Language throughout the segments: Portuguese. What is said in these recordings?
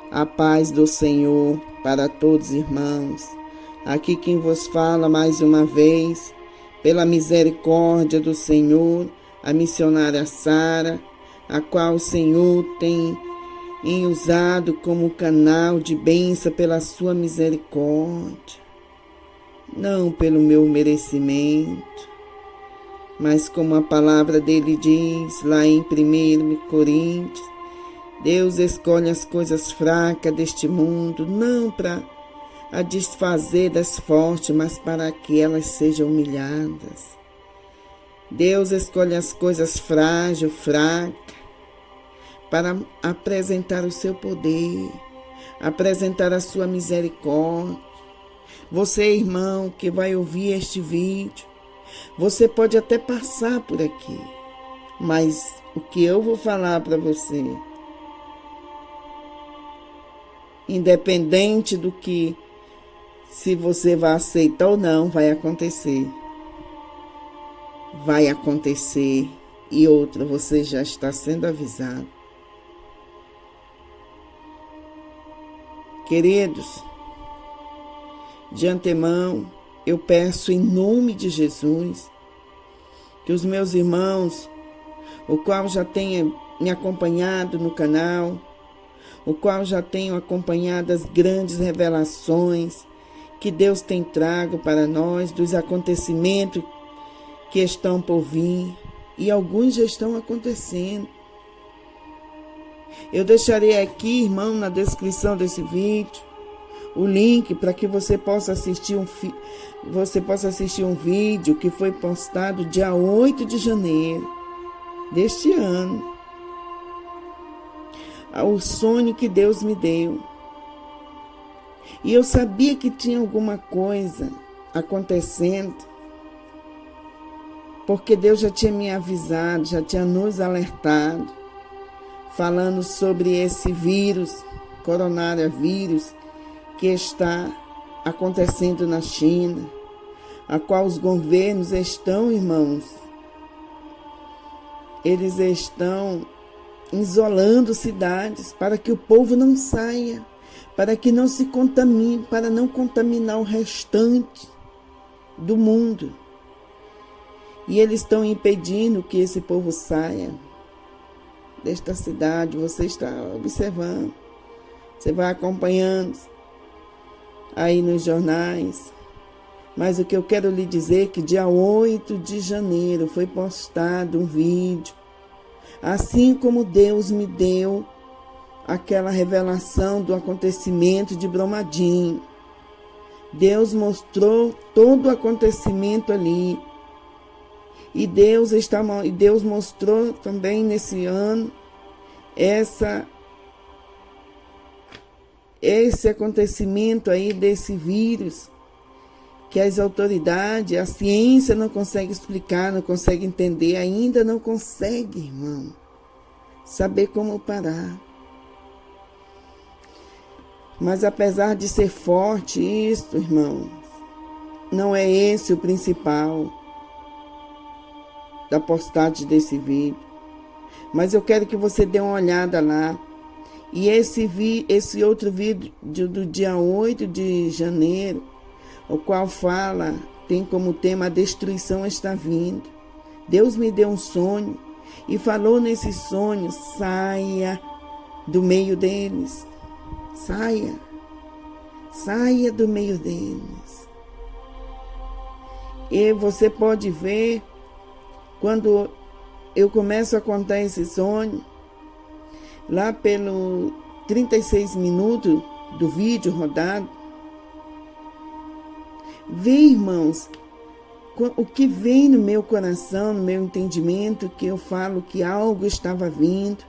A paz do Senhor para todos, irmãos. Aqui quem vos fala mais uma vez, pela misericórdia do Senhor, a missionária Sara, a qual o Senhor tem usado como canal de bênção pela sua misericórdia. Não pelo meu merecimento, mas como a palavra dele diz lá em 1 Coríntios, Deus escolhe as coisas fracas deste mundo, não para a desfazer das fortes, mas para que elas sejam humilhadas. Deus escolhe as coisas frágeis, fracas, para apresentar o seu poder, apresentar a sua misericórdia. Você, irmão, que vai ouvir este vídeo, você pode até passar por aqui, mas o que eu vou falar para você, independente do que, se você vai aceitar ou não, vai acontecer. Vai acontecer. E outra, você já está sendo avisado. Queridos, de antemão, eu peço em nome de Jesus, que os meus irmãos, o qual já tenha me acompanhado no canal, o qual já tenho acompanhado as grandes revelações que Deus tem trago para nós, dos acontecimentos que estão por vir, e alguns já estão acontecendo. Eu deixarei aqui, irmão, na descrição desse vídeo, o link para que você possa assistir um vídeo que foi postado dia 8 de janeiro deste ano. O sonho que Deus me deu. E eu sabia que tinha alguma coisa acontecendo, porque Deus já tinha me avisado, já tinha nos alertado, falando sobre esse vírus, coronavírus, que está acontecendo na China, a qual os governos estão, irmãos, eles estão isolando cidades para que o povo não saia, para que não se contamine, para não contaminar o restante do mundo. E eles estão impedindo que esse povo saia desta cidade. Você está observando, você vai acompanhando aí nos jornais. Mas o que eu quero lhe dizer é que dia 8 de janeiro foi postado um vídeo, assim como Deus me deu aquela revelação do acontecimento de Brumadinho. Deus mostrou todo o acontecimento ali. E Deus mostrou também nesse ano esse acontecimento aí desse vírus, que as autoridades, a ciência não consegue explicar, não consegue entender, ainda não consegue, irmão, saber como parar. Mas apesar de ser forte isso, irmão, não é esse o principal da postagem desse vídeo. Mas eu quero que você dê uma olhada lá. E esse outro vídeo do dia 8 de janeiro, o qual tem como tema: a destruição está vindo. Deus me deu um sonho e falou nesse sonho: saia do meio deles. Saia do meio deles. E você pode ver, quando eu começo a contar esse sonho, lá pelo 36 minutos do vídeo rodado, vê, irmãos, o que vem no meu coração, no meu entendimento, que eu falo que algo estava vindo,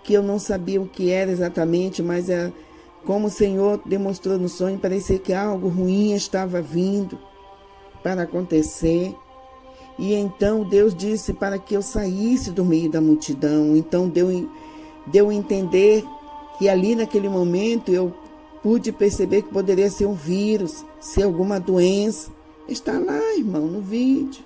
que eu não sabia o que era exatamente, mas é como o Senhor demonstrou no sonho, parecia que algo ruim estava vindo para acontecer. E então Deus disse para que eu saísse do meio da multidão. Então deu a entender que ali naquele momento eu pude perceber que poderia ser um vírus, ser alguma doença. Está lá, irmão, no vídeo.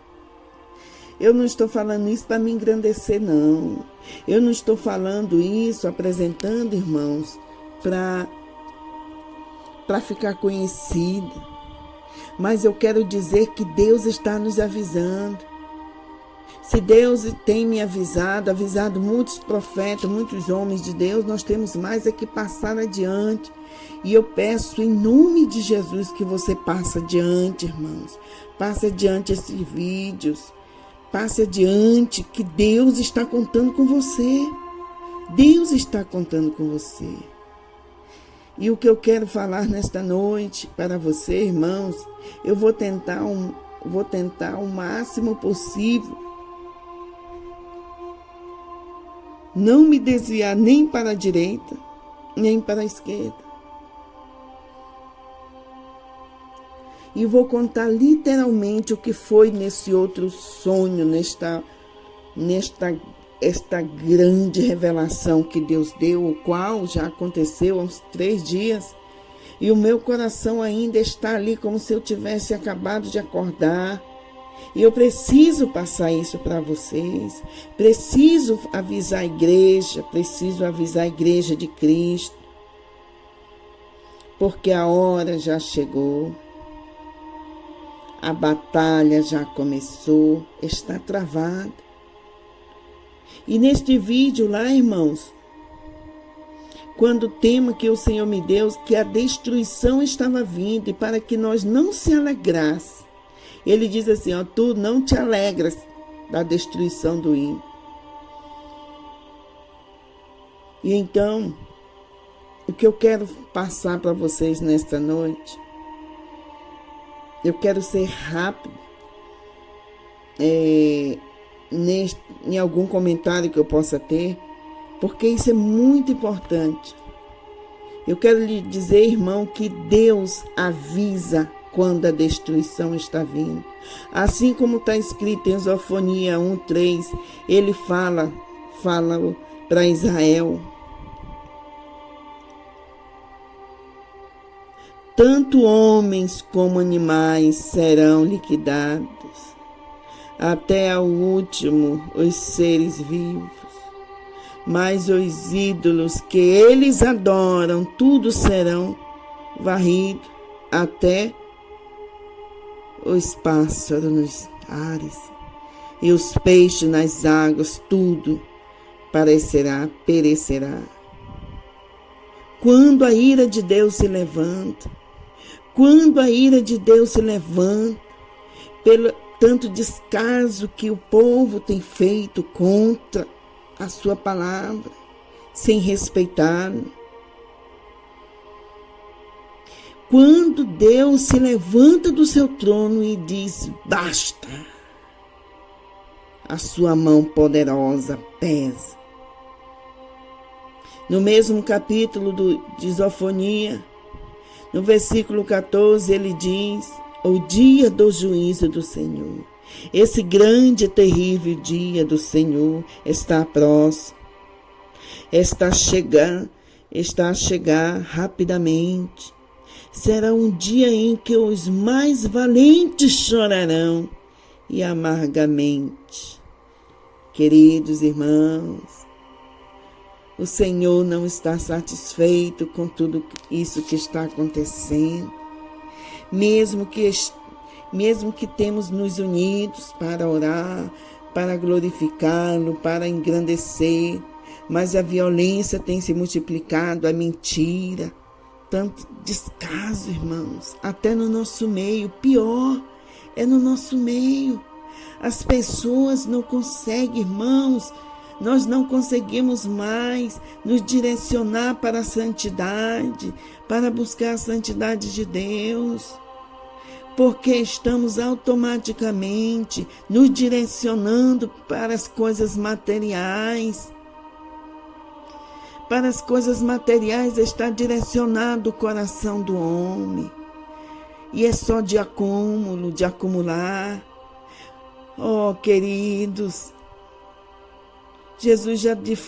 Eu não estou falando isso para me engrandecer, não. Eu não estou falando isso, apresentando, irmãos, para ficar conhecida. Mas eu quero dizer que Deus está nos avisando. Se Deus tem me avisado muitos profetas, muitos homens de Deus, nós temos mais é que passar adiante. E eu peço em nome de Jesus que você passe adiante, irmãos. Passe adiante esses vídeos. Passe adiante, que Deus está contando com você. Deus está contando com você. E o que eu quero falar nesta noite para você, irmãos, eu vou tentar o máximo possível não me desviar nem para a direita, nem para a esquerda. E vou contar literalmente o que foi nesse outro sonho, esta grande revelação que Deus deu, o qual já aconteceu há uns 3 dias. E o meu coração ainda está ali como se eu tivesse acabado de acordar. E eu preciso passar isso para vocês. Preciso avisar a igreja de Cristo. Porque a hora já chegou. A batalha já começou, está travada. E neste vídeo lá, irmãos, quando o tema que o Senhor me deu, que a destruição estava vindo e para que nós não se alegrasse, Ele diz assim, tu não te alegras da destruição do ímpio. E então, o que eu quero passar para vocês nesta noite, eu quero ser rápido em algum comentário que eu possa ter, porque isso é muito importante. Eu quero lhe dizer, irmão, que Deus avisa quando a destruição está vindo. Assim como está escrito em Zefanias 1:3, ele fala para Israel: tanto homens como animais serão liquidados, até ao último os seres vivos. Mas os ídolos que eles adoram, tudo serão varridos, até os pássaros nos ares e os peixes nas águas, tudo perecerá. Quando a ira de Deus se levanta, pelo tanto descaso que o povo tem feito contra a sua palavra, sem respeitá-lo. Quando Deus se levanta do seu trono e diz, basta, a sua mão poderosa pesa. No mesmo capítulo de Zefanias, no versículo 14, ele diz, o dia do juízo do Senhor. Esse grande e terrível dia do Senhor está próximo. Está a chegar rapidamente. Será um dia em que os mais valentes chorarão e amargamente. Queridos irmãos, o Senhor não está satisfeito com tudo isso que está acontecendo. Mesmo que temos nos unidos para orar, para glorificá-lo, para engrandecer, mas a violência tem se multiplicado, a mentira, tanto descaso, irmãos, até no nosso meio. Pior é no nosso meio. As pessoas não conseguem, irmãos, nós não conseguimos mais nos direcionar para a santidade, para buscar a santidade de Deus, porque estamos automaticamente nos direcionando para as coisas materiais. Para as coisas materiais está direcionado o coração do homem. E é só de acúmulo, de acumular. Oh, queridos, Jesus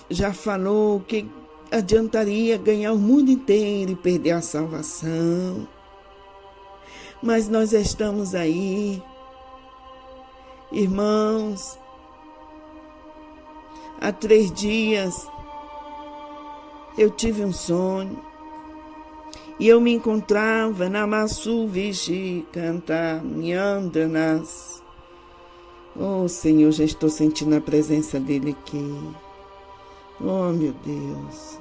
já falou que adiantaria ganhar o mundo inteiro e perder a salvação. Mas nós estamos aí, irmãos, há 3 dias eu tive um sonho E eu me encontrava na Massu Vigi cantar Nyandanas. Oh, Senhor, já estou sentindo a presença dele aqui. Oh, meu Deus.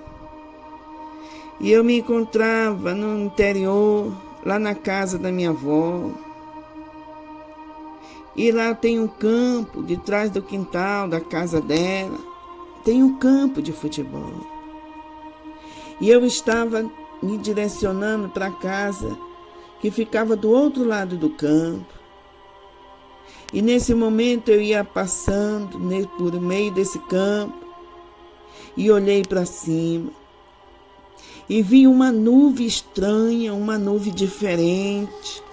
E eu me encontrava no interior, lá na casa da minha avó. E lá tem um campo, de trás do quintal da casa dela, tem um campo de futebol. E eu estava me direcionando para a casa que ficava do outro lado do campo. E nesse momento eu ia passando por meio desse campo e olhei para cima. E vi uma nuvem estranha, uma nuvem diferente.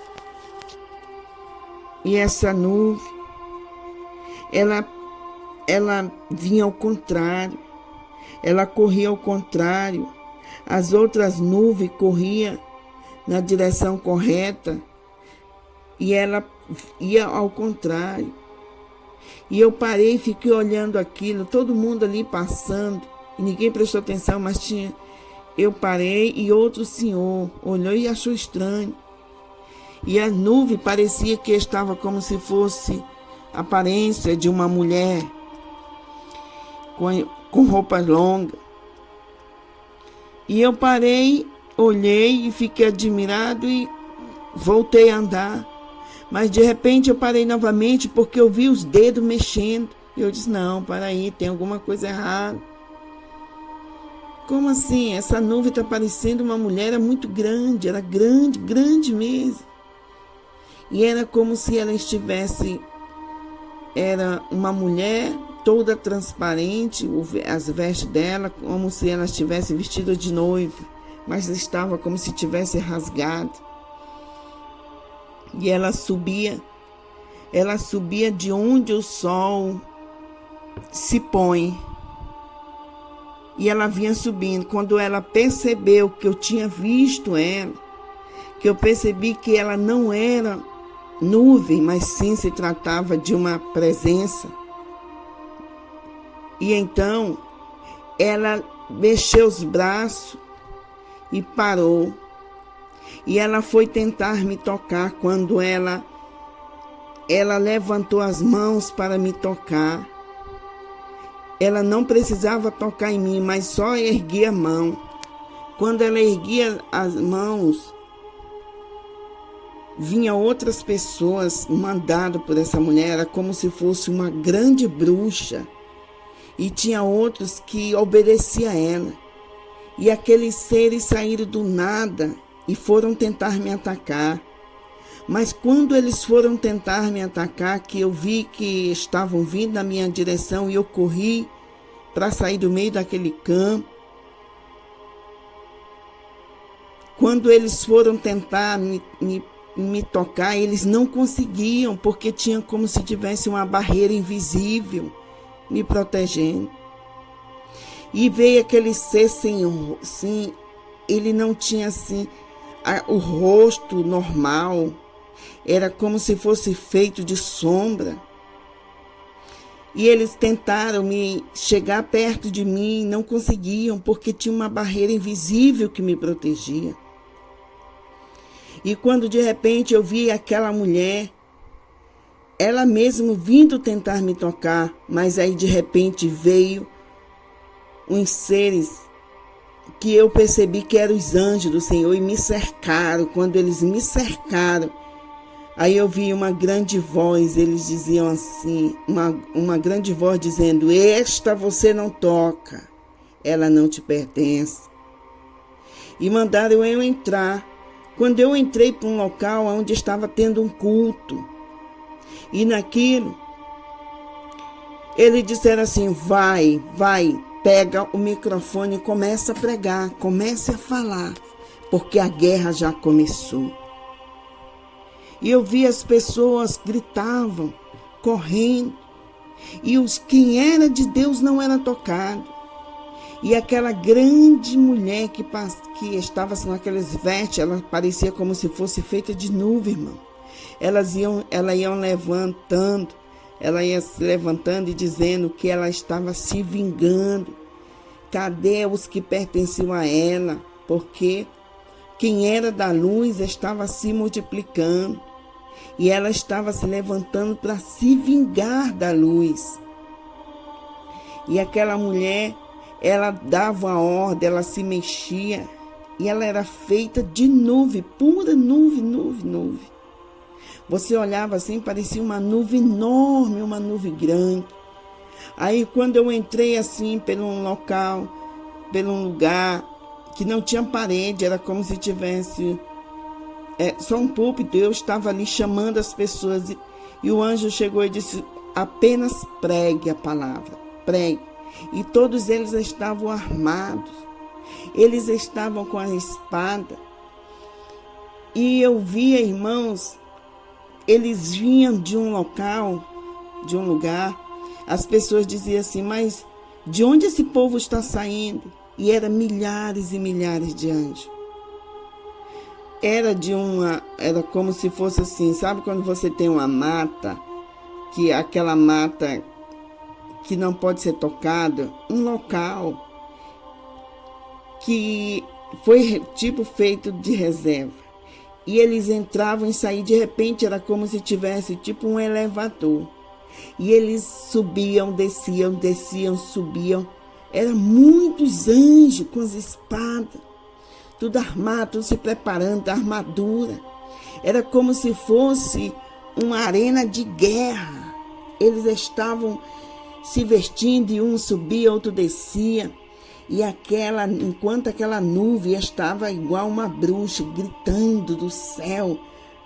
E essa nuvem, ela vinha ao contrário, ela corria ao contrário. As outras nuvens corriam na direção correta e ela ia ao contrário. E eu parei e fiquei olhando aquilo, todo mundo ali passando, e ninguém prestou atenção, mas eu parei e outro senhor olhou e achou estranho. E a nuvem parecia que estava como se fosse a aparência de uma mulher com roupas longas. E eu parei, olhei e fiquei admirado e voltei a andar. Mas de repente eu parei novamente porque eu vi os dedos mexendo. E eu disse, não, para aí, tem alguma coisa errada. Como assim? Essa nuvem está parecendo uma mulher, era muito grande, era grande, grande mesmo. E era como se ela estivesse, era uma mulher toda transparente, as vestes dela, como se ela estivesse vestida de noiva, mas estava como se tivesse rasgado. E ela subia de onde o sol se põe. E ela vinha subindo. Quando ela percebeu que eu tinha visto ela, que eu percebi que ela não era nuvem, mas sim se tratava de uma presença. E então ela mexeu os braços e parou. E ela foi tentar me tocar. Quando ela levantou as mãos para me tocar, ela não precisava tocar em mim, mas só erguia a mão. Quando ela erguia as mãos, vinha outras pessoas mandado por essa mulher, era como se fosse uma grande bruxa. E tinha outros que obedeciam a ela. E aqueles seres saíram do nada e foram tentar me atacar. Mas quando eles foram tentar me atacar, que eu vi que estavam vindo na minha direção e eu corri para sair do meio daquele campo. Quando eles foram tentar me tocar, eles não conseguiam, porque tinha como se tivesse uma barreira invisível me protegendo. E veio aquele ser sim, ele não tinha assim o rosto normal, era como se fosse feito de sombra. E eles tentaram me chegar perto de mim, não conseguiam, porque tinha uma barreira invisível que me protegia. E quando de repente eu vi aquela mulher, ela mesmo vindo tentar me tocar, mas aí de repente veio uns seres que eu percebi que eram os anjos do Senhor e me cercaram. Quando eles me cercaram, aí eu vi uma grande voz, eles diziam assim, uma grande voz dizendo, esta você não toca, ela não te pertence. E mandaram eu entrar. Quando eu entrei para um local onde estava tendo um culto, e naquilo, eles disseram assim, vai, pega o microfone e começa a pregar, comece a falar, porque a guerra já começou. E eu vi as pessoas gritavam, correndo, e quem era de Deus não era tocado. E aquela grande mulher que estava com aquelas vestes, ela parecia como se fosse feita de nuvem, irmão. Ela ia se levantando e dizendo que ela estava se vingando. Cadê os que pertenciam a ela? Porque quem era da luz estava se multiplicando e ela estava se levantando para se vingar da luz. E aquela mulher, ela dava a ordem, ela se mexia e ela era feita de nuvem, pura nuvem, nuvem, nuvem. Você olhava assim, parecia uma nuvem enorme, uma nuvem grande. Aí quando eu entrei assim pelo um lugar que não tinha parede, era como se tivesse só um púlpito, eu estava ali chamando as pessoas e o anjo chegou e disse: apenas pregue a palavra, pregue. E todos eles estavam armados, eles estavam com a espada. E eu via, irmãos, eles vinham de um local, de um lugar. As pessoas diziam assim: mas de onde esse povo está saindo? E eram milhares e milhares de anjos. Era como se fosse assim, sabe quando você tem uma mata, que aquela mata que não pode ser tocada, um local que foi tipo feito de reserva. E eles entravam e saíam, de repente era como se tivesse tipo um elevador. E eles subiam, desciam, subiam. Eram muitos anjos com as espadas, tudo armado, tudo se preparando, a armadura. Era como se fosse uma arena de guerra. Eles estavam se vestindo e um subia, outro descia. E enquanto aquela nuvem estava igual uma bruxa, gritando do céu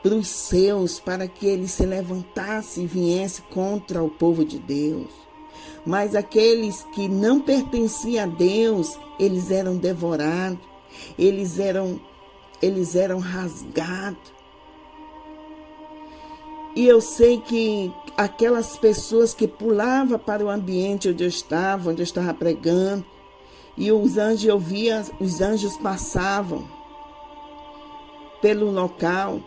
para os seus, para que ele se levantasse e viesse contra o povo de Deus. Mas aqueles que não pertenciam a Deus, eles eram devorados, eles eram rasgados. E eu sei que aquelas pessoas que pulavam para o ambiente onde eu estava pregando, e os anjos, eu via, os anjos passavam pelo local,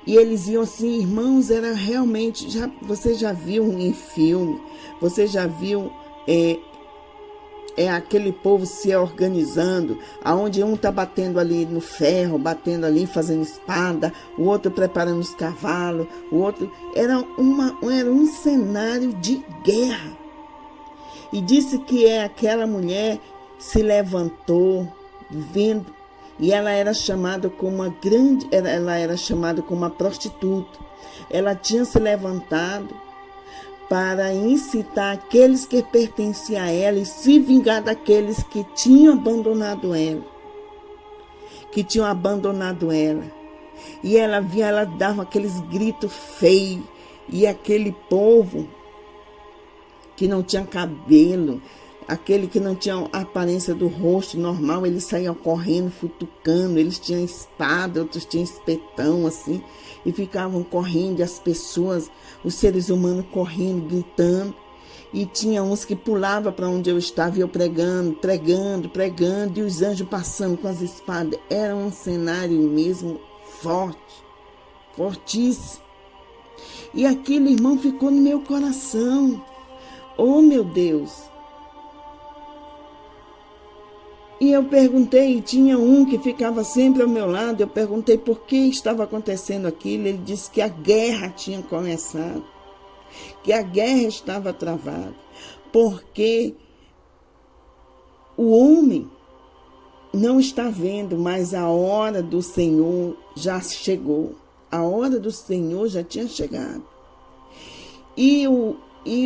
e eles iam assim, irmãos, era realmente, você já viu em filme, você já viu aquele povo se organizando, aonde um está batendo ali no ferro, batendo ali, fazendo espada, o outro preparando os cavalos, o outro, era um cenário de guerra. E disse que aquela mulher se levantou, vendo, e ela era chamada como ela era chamada como uma prostituta. Ela tinha se levantado para incitar aqueles que pertenciam a ela e se vingar daqueles que tinham abandonado ela. E ela vinha, ela dava aqueles gritos feios, e aquele povo que não tinha cabelo, aquele que não tinha a aparência do rosto normal, eles saíam correndo, futucando, eles tinham espada, outros tinham espetão, assim, e ficavam correndo, e as pessoas, os seres humanos correndo, gritando, e tinha uns que pulavam para onde eu estava, e eu pregando, e os anjos passando com as espadas. Era um cenário mesmo forte, fortíssimo. E aquele irmão ficou no meu coração. Oh, meu Deus! E eu perguntei, tinha um que ficava sempre ao meu lado, eu perguntei por que estava acontecendo aquilo. Ele disse que a guerra tinha começado, que a guerra estava travada, porque o homem não está vendo, mas a hora do Senhor já chegou. A hora do Senhor já tinha chegado. E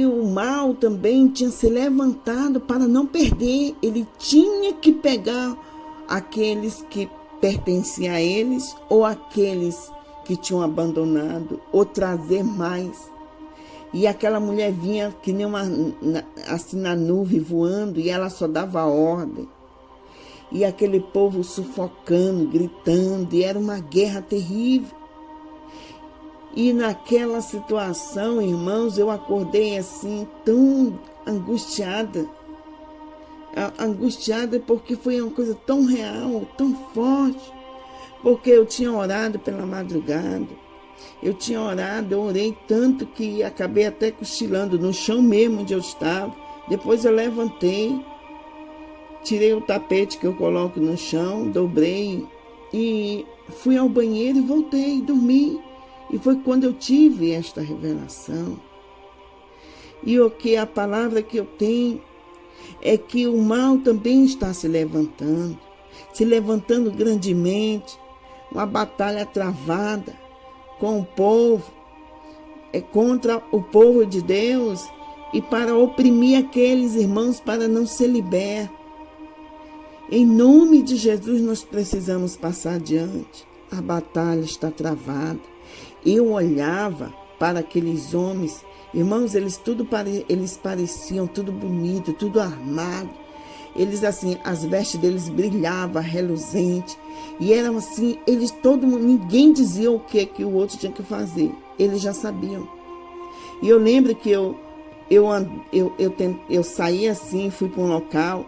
o mal também tinha se levantado para não perder. Ele tinha que pegar aqueles que pertenciam a eles, ou aqueles que tinham abandonado, ou trazer mais. E aquela mulher vinha que nem assim na nuvem voando, e ela só dava ordem. E aquele povo sufocando, gritando, e era uma guerra terrível. E naquela situação, irmãos, eu acordei assim, tão angustiada porque foi uma coisa tão real, tão forte, porque eu tinha orado pela madrugada, eu orei tanto que acabei até cochilando no chão mesmo onde eu estava. Depois eu levantei, tirei o tapete que eu coloco no chão, dobrei E fui ao banheiro e voltei, dormi. E foi quando eu tive esta revelação. E o que a palavra que eu tenho é que o mal também está se levantando grandemente, uma batalha travada com o povo, contra o povo de Deus e para oprimir aqueles irmãos para não ser libertos. Em nome de Jesus nós precisamos passar adiante. A batalha está travada. Eu olhava para aqueles homens, irmãos, eles pareciam tudo bonito, tudo armado. Eles assim, as vestes deles brilhavam, reluzente. E eram assim, ninguém dizia o que o outro tinha que fazer. Eles já sabiam. E eu lembro que eu saí assim, fui para um local.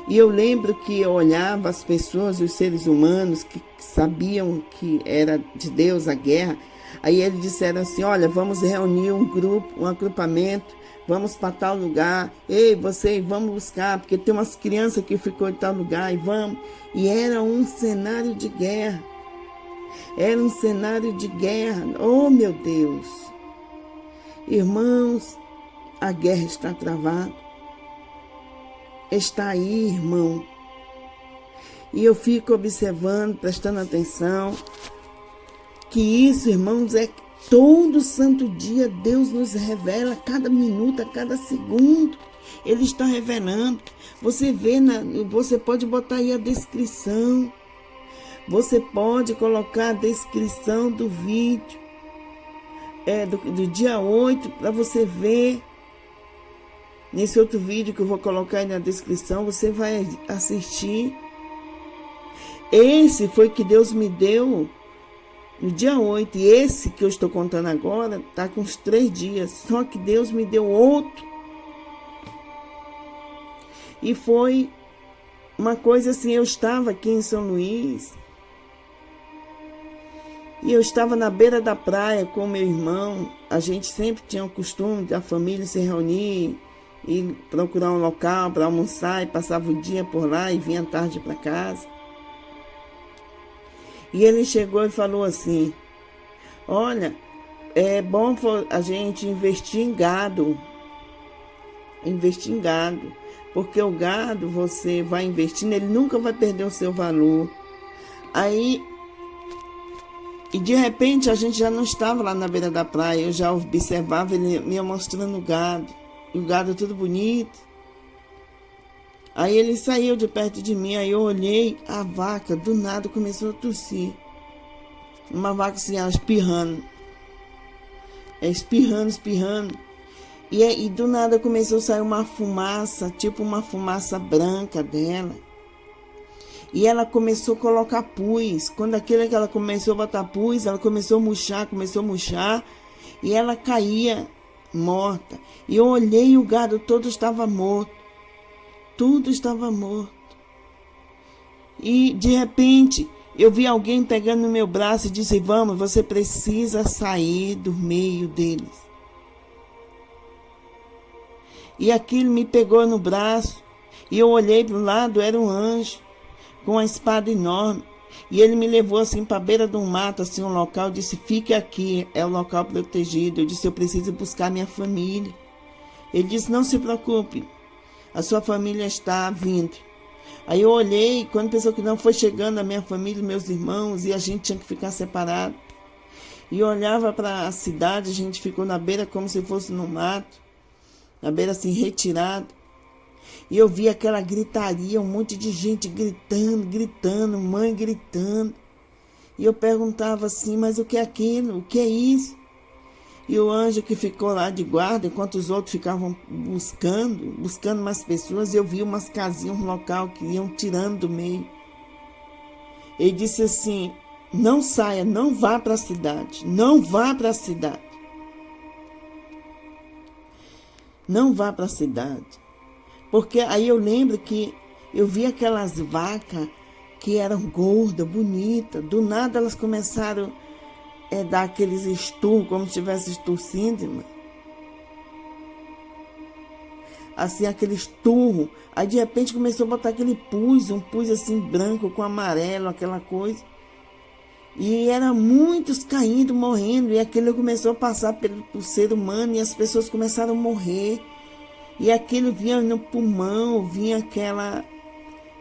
E eu lembro que eu olhava as pessoas, os seres humanos que sabiam que era de Deus a guerra. Aí eles disseram assim, olha, vamos reunir um agrupamento, vamos para tal lugar. Ei, vocês, vamos buscar, porque tem umas crianças que ficou em tal lugar e vamos. E era um cenário de guerra. Era um cenário de guerra. Oh, meu Deus! Irmãos, a guerra está travada. Está aí, irmão. E eu fico observando, prestando atenção, que isso, irmãos, é todo santo dia Deus nos revela, a cada minuto, a cada segundo. Ele está revelando. Você vê, você pode botar aí a descrição. Você pode colocar a descrição do vídeo, do dia 8, para você ver. Nesse outro vídeo que eu vou colocar aí na descrição, você vai assistir. Esse foi que Deus me deu no dia 8. E esse que eu estou contando agora está com uns 3 dias. Só que Deus me deu outro. E foi uma coisa assim, eu estava aqui em São Luís. E eu estava na beira da praia com meu irmão. A gente sempre tinha o costume da família se reunir e procurar um local para almoçar, e passava o dia por lá e vinha tarde para casa. E ele chegou e falou assim, olha, é bom a gente investir em gado, porque o gado, você vai investindo, ele nunca vai perder o seu valor. Aí, e de repente a gente já não estava lá na beira da praia, eu já observava ele me mostrando o gado. E o gado tudo bonito. Aí ele saiu de perto de mim, aí eu olhei, a vaca do nada começou a tossir. Uma vaca assim, espirrando. Espirrando. E do nada começou a sair uma fumaça, tipo uma fumaça branca dela. E ela começou a colocar pus. Quando que ela começou a botar pus, ela começou a murchar. E ela caía morta. E eu olhei e o gado todo estava morto. Tudo estava morto. E de repente eu vi alguém pegando no meu braço e disse, vamos, você precisa sair do meio deles. E aquilo me pegou no braço. E eu olhei para o lado, era um anjo com uma espada enorme. E ele me levou assim para a beira de um mato, assim, um local, disse, fique aqui, é o local protegido. Eu disse, eu preciso buscar minha família. Ele disse, não se preocupe, a sua família está vindo. Aí eu olhei, quando pensou que não, foi chegando a minha família, meus irmãos, e a gente tinha que ficar separado. E eu olhava para a cidade, a gente ficou na beira como se fosse no mato, na beira assim, retirado. E eu vi aquela gritaria, um monte de gente gritando, mãe gritando. E eu perguntava assim, mas o que é aquilo? O que é isso? E o anjo que ficou lá de guarda, enquanto os outros ficavam buscando mais pessoas, eu vi umas casinhas, um local que iam tirando do meio. Ele disse assim, não saia, não vá para a cidade, não vá para a cidade. Não vá para a cidade. Porque aí eu lembro que eu vi aquelas vacas que eram gordas, bonitas. Do nada elas começaram a dar aqueles esturros, como se estivesse tossindo, irmã. assim, aqueles turros. Aí de repente começou a botar aquele um pus assim branco com amarelo, aquela coisa. E eram muitos caindo, morrendo, e aquilo começou a passar pelo ser humano, e as pessoas começaram a morrer. E aquilo vinha no pulmão, vinha aquela...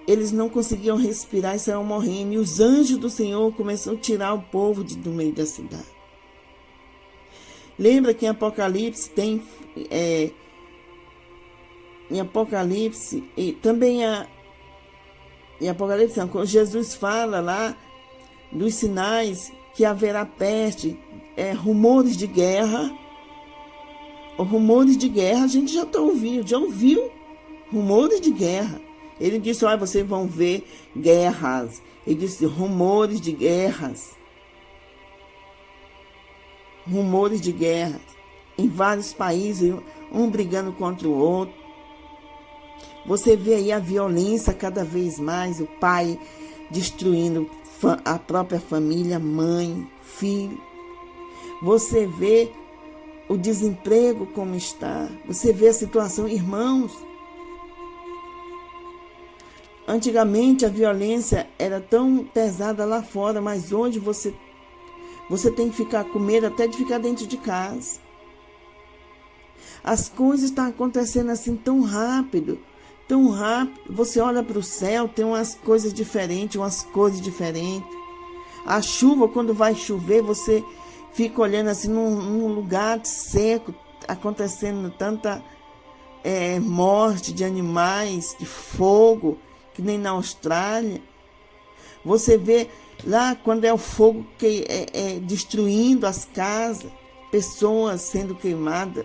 Eles não conseguiam respirar e saíam morrendo. E os anjos do Senhor começaram a tirar o povo do meio da cidade. Lembra que em Apocalipse tem... em Apocalipse, e também em Apocalipse, quando Jesus fala lá dos sinais que haverá peste, rumores de guerra. Rumores de guerra, a gente já ouviu rumores de guerra. Ele disse, olha, vocês vão ver guerras. Ele disse, rumores de guerras. Rumores de guerra. Em vários países, um brigando contra o outro. Você vê aí a violência cada vez mais, o pai destruindo a própria família, mãe, filho. Você vê o desemprego como está. Você vê a situação, irmãos. Antigamente a violência era tão pesada lá fora, mas hoje você tem que ficar com medo até de ficar dentro de casa. As coisas estão acontecendo assim tão rápido. Tão rápido, você olha para o céu, tem umas coisas diferentes, umas cores diferentes. A chuva, quando vai chover, você fica olhando assim num lugar seco, acontecendo tanta morte de animais, de fogo, que nem na Austrália. Você vê lá quando é o fogo que destruindo as casas, pessoas sendo queimadas.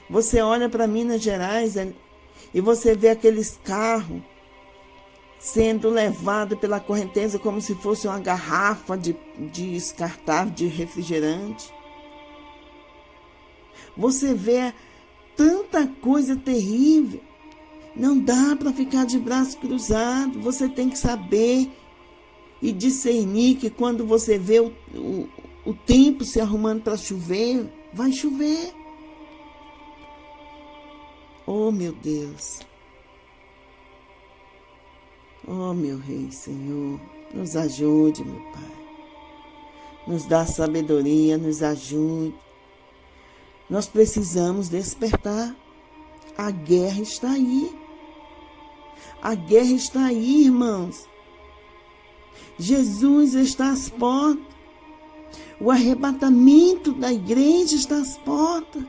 Você olha para Minas Gerais e você vê aqueles carros sendo levados pela correnteza como se fosse uma garrafa de descartável de refrigerante. Você vê tanta coisa terrível. Não dá para ficar de braço cruzado. Você tem que saber e discernir que quando você vê o tempo se arrumando para chover, vai chover. Oh, meu Deus. Oh, meu Rei, Senhor, nos ajude, meu Pai. Nos dá sabedoria, nos ajude. Nós precisamos despertar. A guerra está aí. A guerra está aí, irmãos. Jesus está às portas. O arrebatamento da igreja está às portas.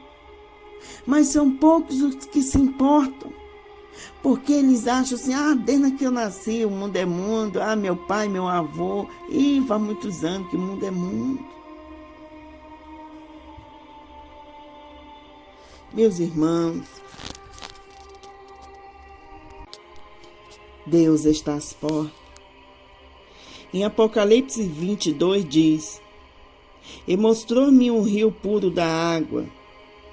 Mas são poucos os que se importam, porque eles acham assim, desde que eu nasci, o mundo é mundo, meu pai, meu avô, faz muitos anos que o mundo é mundo. Meus irmãos, Deus está às portas. Em Apocalipse 22 diz, e mostrou-me um rio puro da água,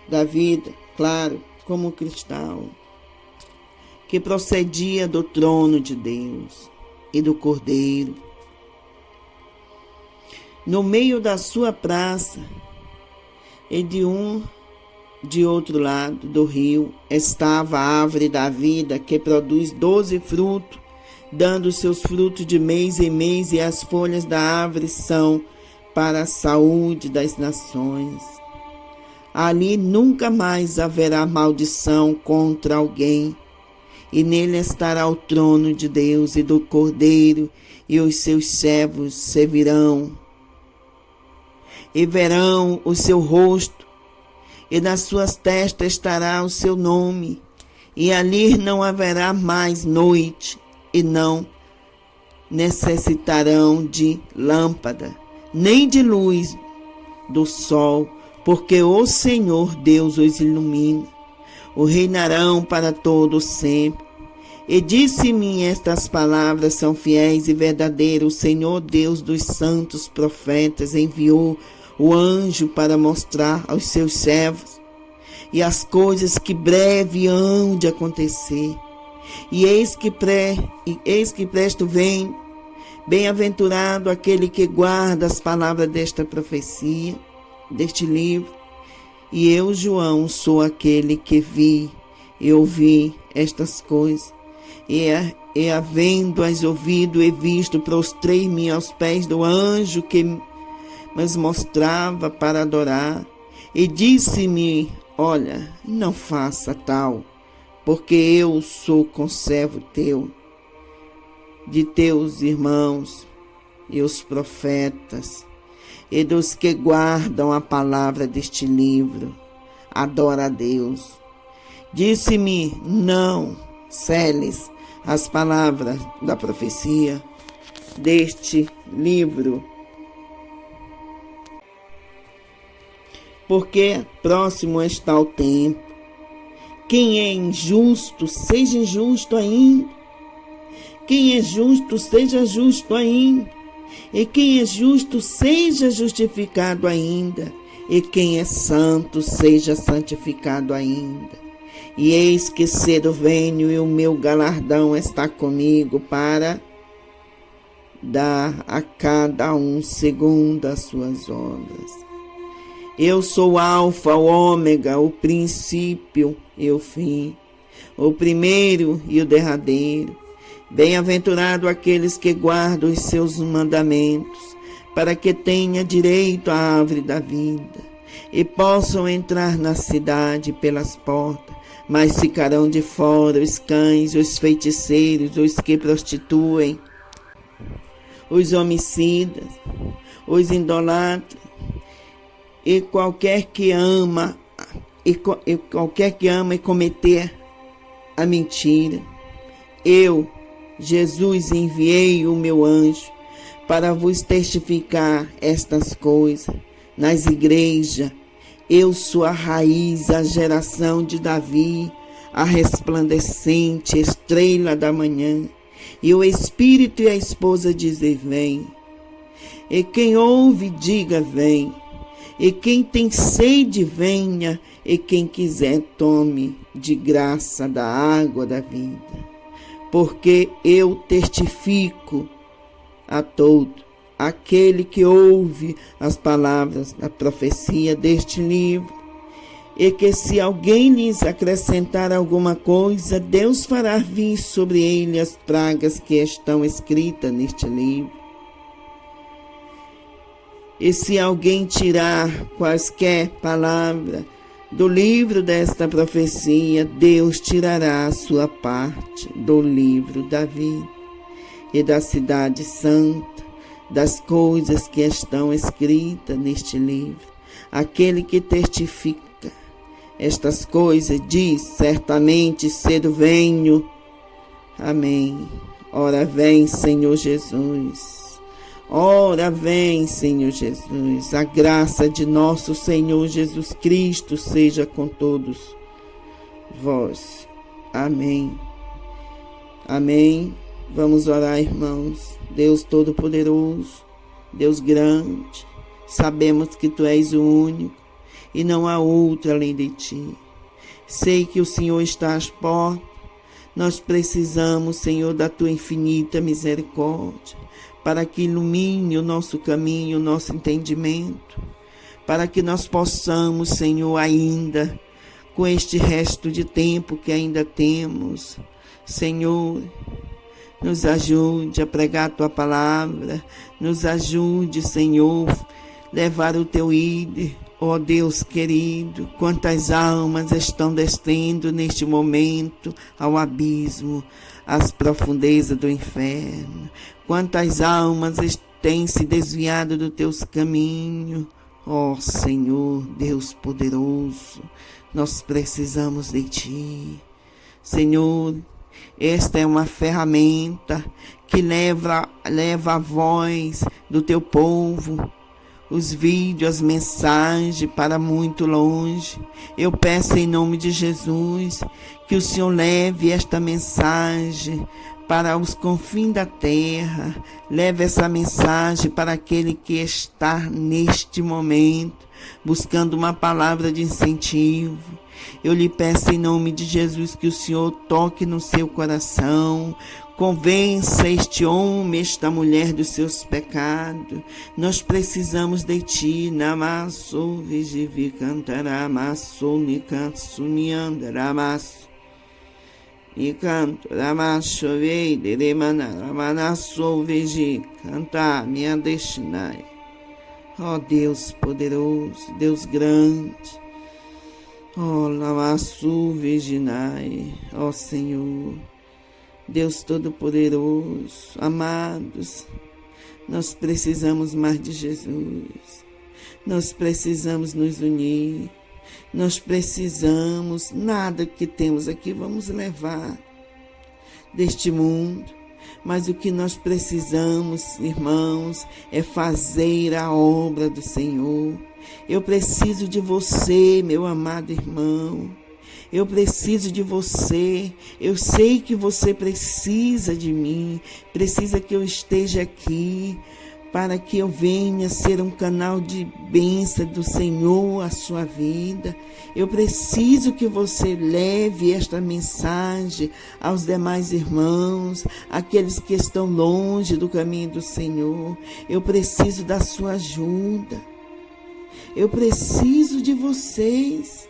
da vida, claro, como cristal, que procedia do trono de Deus e do Cordeiro. No meio da sua praça e de outro lado do rio estava a árvore da vida, que produz 12 frutos, dando seus frutos de mês em mês, e as folhas da árvore são para a saúde das nações. Ali nunca mais haverá maldição contra alguém, e nele estará o trono de Deus e do Cordeiro, e os seus servos servirão, e verão o seu rosto, e nas suas testas estará o seu nome, e ali não haverá mais noite, e não necessitarão de lâmpada, nem de luz do sol, porque o Senhor Deus os ilumina, o reinarão para todo sempre. E disse-me, estas palavras são fiéis e verdadeiras. O Senhor Deus dos santos profetas enviou o anjo para mostrar aos seus servos e as coisas que breve hão de acontecer. E eis que presto vem, bem-aventurado aquele que guarda as palavras desta profecia, deste livro. E eu, João, sou aquele que vi e ouvi estas coisas, e havendo-as ouvido e visto, prostrei-me aos pés do anjo que me mostrava para adorar, e disse-me: olha, não faça tal, porque eu sou conservo teu, de teus irmãos e os profetas, e dos que guardam a palavra deste livro. Adora a Deus. Disse-me: não seles as palavras da profecia deste livro, porque próximo está o tempo. Quem é injusto, seja injusto ainda. Quem é justo, seja justo ainda. E quem é justo, seja justificado ainda. E quem é santo, seja santificado ainda. E eis que cedo venho, e o meu galardão está comigo, para dar a cada um segundo as suas obras. Eu sou o Alfa, o Ômega, o princípio e o fim, o primeiro e o derradeiro. Bem-aventurado aqueles que guardam os seus mandamentos, para que tenha direito à árvore da vida, e possam entrar na cidade pelas portas, mas ficarão de fora os cães, os feiticeiros, os que prostituem, os homicidas, os idolatras, e qualquer que ama e cometer a mentira. Eu, Jesus, enviei o meu anjo para vos testificar estas coisas nas igrejas. Eu sou a raiz, a geração de Davi, a resplandecente estrela da manhã. E o Espírito e a esposa dizem: vem. E quem ouve, diga: vem. E quem tem sede, venha. E quem quiser, tome de graça da água da vida. Porque eu testifico a todo aquele que ouve as palavras da profecia deste livro, e que se alguém lhes acrescentar alguma coisa, Deus fará vir sobre ele as pragas que estão escritas neste livro. E se alguém tirar quaisquer palavras do livro desta profecia, Deus tirará a sua parte do livro da vida e da cidade santa, das coisas que estão escritas neste livro. Aquele que testifica estas coisas diz: certamente cedo venho. Amém. Ora vem, Senhor Jesus. Ora vem, Senhor Jesus. A graça de nosso Senhor Jesus Cristo seja com todos vós. Amém. Amém. Vamos orar, irmãos. Deus Todo-Poderoso, Deus grande, sabemos que Tu és o único e não há outro além de Ti. Sei que o Senhor está às portas. Nós precisamos, Senhor, da Tua infinita misericórdia, para que ilumine o nosso caminho, o nosso entendimento, para que nós possamos, Senhor, ainda, com este resto de tempo que ainda temos, Senhor, nos ajude a pregar a Tua palavra, nos ajude, Senhor, levar o Teu ídolo. Ó Deus querido, quantas almas estão descendo neste momento ao abismo, às profundezas do inferno. Quantas almas têm se desviado dos Teus caminhos. Ó Senhor, Deus poderoso, nós precisamos de Ti. Senhor, esta é uma ferramenta que leva a voz do Teu povo, os vídeos, as mensagens para muito longe. Eu peço em nome de Jesus que o Senhor leve esta mensagem para os confins da terra. Leve essa mensagem para aquele que está neste momento buscando uma palavra de incentivo. Eu lhe peço em nome de Jesus que o Senhor toque no seu coração, convença este homem, esta mulher dos seus pecados. Nós precisamos de Ti. Namasso, vigivi, cantaramasso, nicanso, niandaramasso. e canto, ramachovei, deremana, ramanassou, veji, cantar, minha destinai. Ó Deus poderoso, Deus grande, ó Lamassu Virginai, ó Senhor, Deus Todo-Poderoso, amados, nós precisamos mais de Jesus, nós precisamos nos unir, nós precisamos, nada que temos aqui vamos levar deste mundo, mas o que nós precisamos, irmãos, é fazer a obra do Senhor. Eu preciso de você, meu amado irmão. Eu preciso de você. Eu sei que você precisa de mim. Precisa que eu esteja aqui para que eu venha ser um canal de bênção do Senhor à sua vida. Eu preciso que você leve esta mensagem aos demais irmãos, aqueles que estão longe do caminho do Senhor. Eu preciso da sua ajuda. Eu preciso de vocês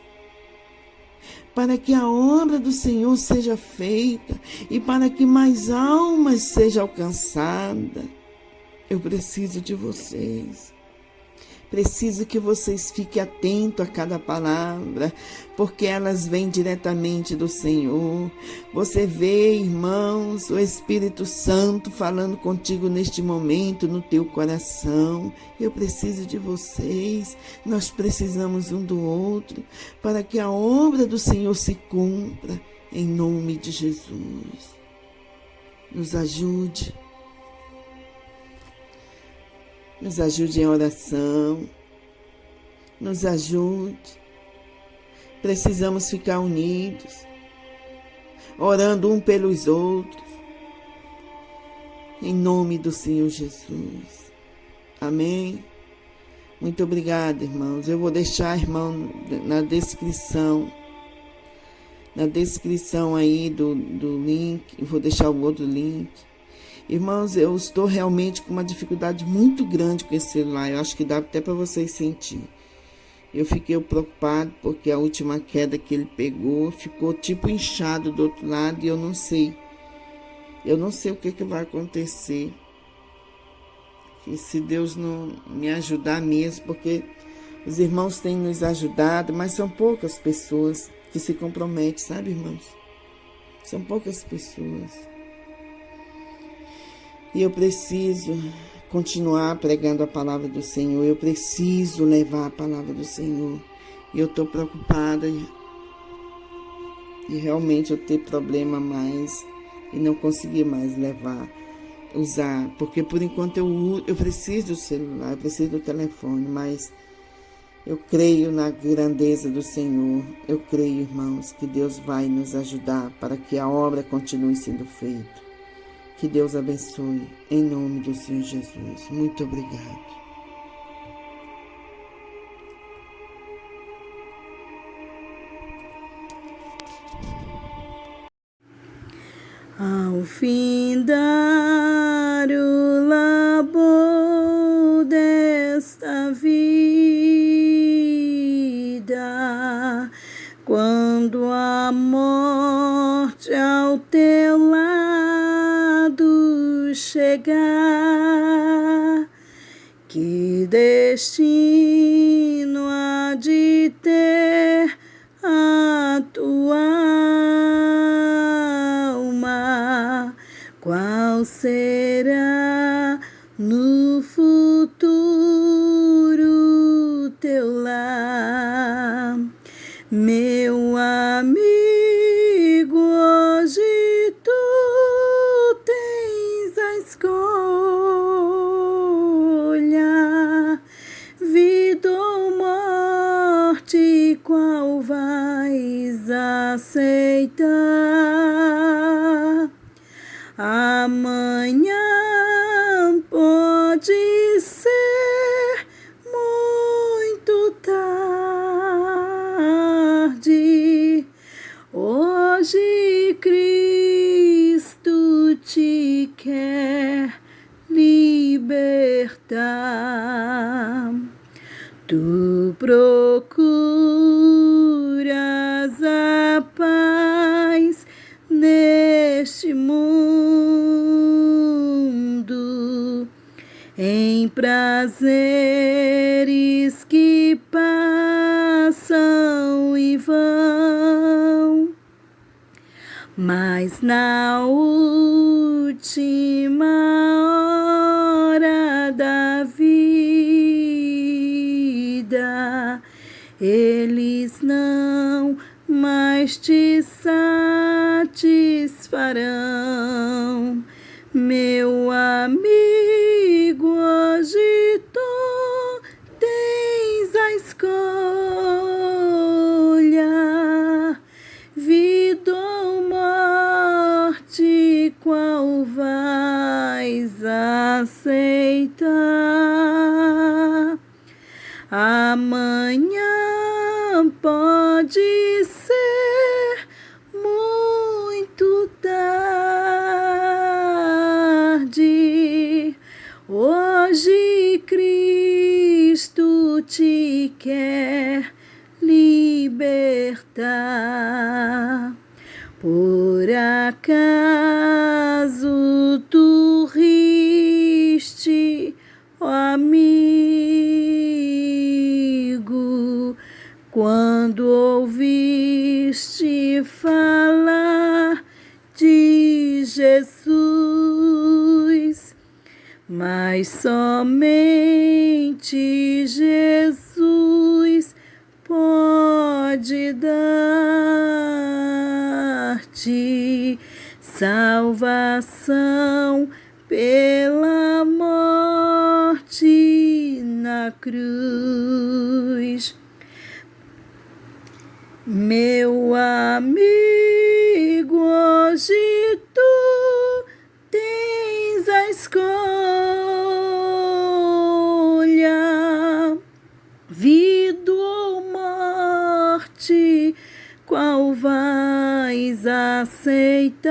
para que a obra do Senhor seja feita e para que mais almas sejam alcançadas. Eu preciso de vocês. Preciso que vocês fiquem atentos a cada palavra, porque elas vêm diretamente do Senhor. Você vê, irmãos, o Espírito Santo falando contigo neste momento, no teu coração. Eu preciso de vocês. Nós precisamos um do outro, para que a obra do Senhor se cumpra, em nome de Jesus. Nos ajude. Nos ajude em oração, nos ajude. Precisamos ficar unidos, orando um pelos outros, em nome do Senhor Jesus. Amém? Muito obrigada, irmãos. Eu vou deixar, irmão, na descrição aí do link, eu vou deixar o outro link. Irmãos, eu estou realmente com uma dificuldade muito grande com esse celular. Eu acho que dá até para vocês sentir. Eu fiquei preocupado porque a última queda que ele pegou ficou tipo inchado do outro lado e eu não sei. Eu não sei o que vai acontecer. E se Deus não me ajudar mesmo, porque os irmãos têm nos ajudado, mas são poucas pessoas que se comprometem, sabe, irmãos? São poucas pessoas. E eu preciso continuar pregando a palavra do Senhor. Eu preciso levar a palavra do Senhor. E eu estou preocupada e realmente eu ter problema mais e não conseguir mais usar. Porque por enquanto eu preciso do celular, eu preciso do telefone, mas eu creio na grandeza do Senhor. Eu creio, irmãos, que Deus vai nos ajudar para que a obra continue sendo feita. Que Deus abençoe, em nome do Senhor Jesus. Muito obrigado. Ao findar o labor desta vida, quando a morte ao teu lado chegar, que destino há de ter a tua alma? Qual será no futuro teu lar? Meu amigo, hoje tu tens a escolha, vida ou morte, qual vais aceitar? Amanhã pode ser muito tarde. Hoje Cristo te quer libertar. Tu procuras a paz em prazeres que passam e vão, mas na última hora da vida eles não mais te satisfarão. Meu amigo, hoje tu tens a escolha, vida ou morte, qual vais aceitar? Amanhã pode ser muito tarde. Hoje Cristo te quer libertar. Por acaso tu riste, ó amigo, quando ouviste falar de Jesus? Mas somente Jesus pode dar-te salvação pela morte na cruz. Meu amigo, hoje tu tens a escolha, vida ou morte, qual vais aceitar?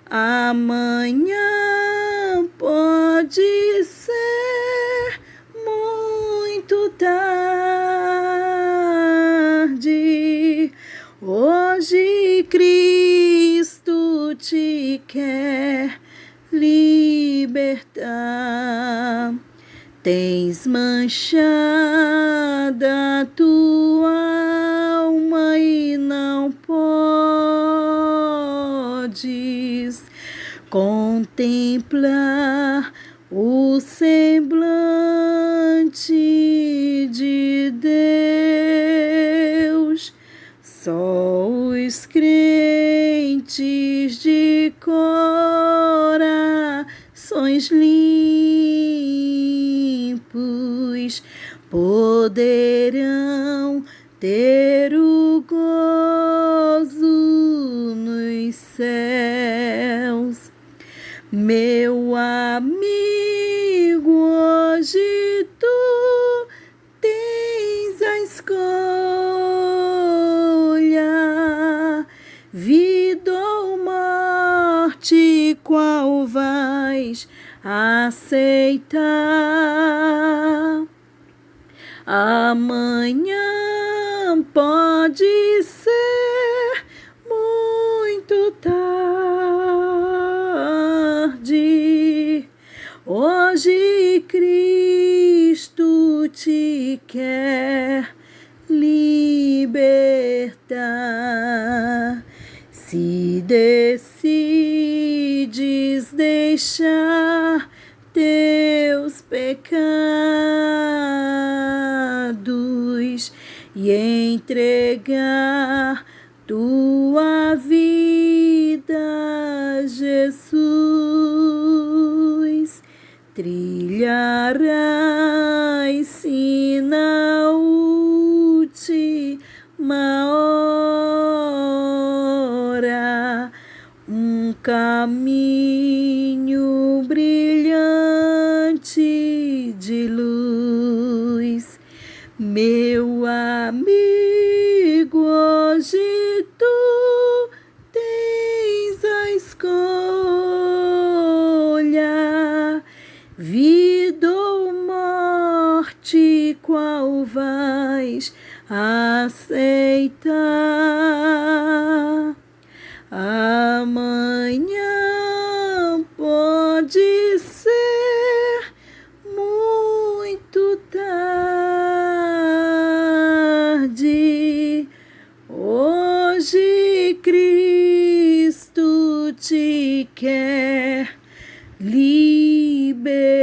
Amanhã pode ser muito tarde. Hoje Cristo te quer libertar. Tens manchada tua alma e não podes contemplar o semblante de Deus. Só os crentes de corações limpos poderão ter o gozo nos céus. Meu amigo, hoje tu tens a escolha, vida ou morte, qual vais aceitar? Amanhã pode ser muito tarde. Hoje Cristo te quer libertar. Se decides deixar teus pecados e entregar tua vida a Jesus, trilharás sim na última hora um caminho brilhante de luz. Meu amigo, hoje tu tens a escolha, vida ou morte, qual vais aceitar? Amanhã pode ser Cristo te quer libertar.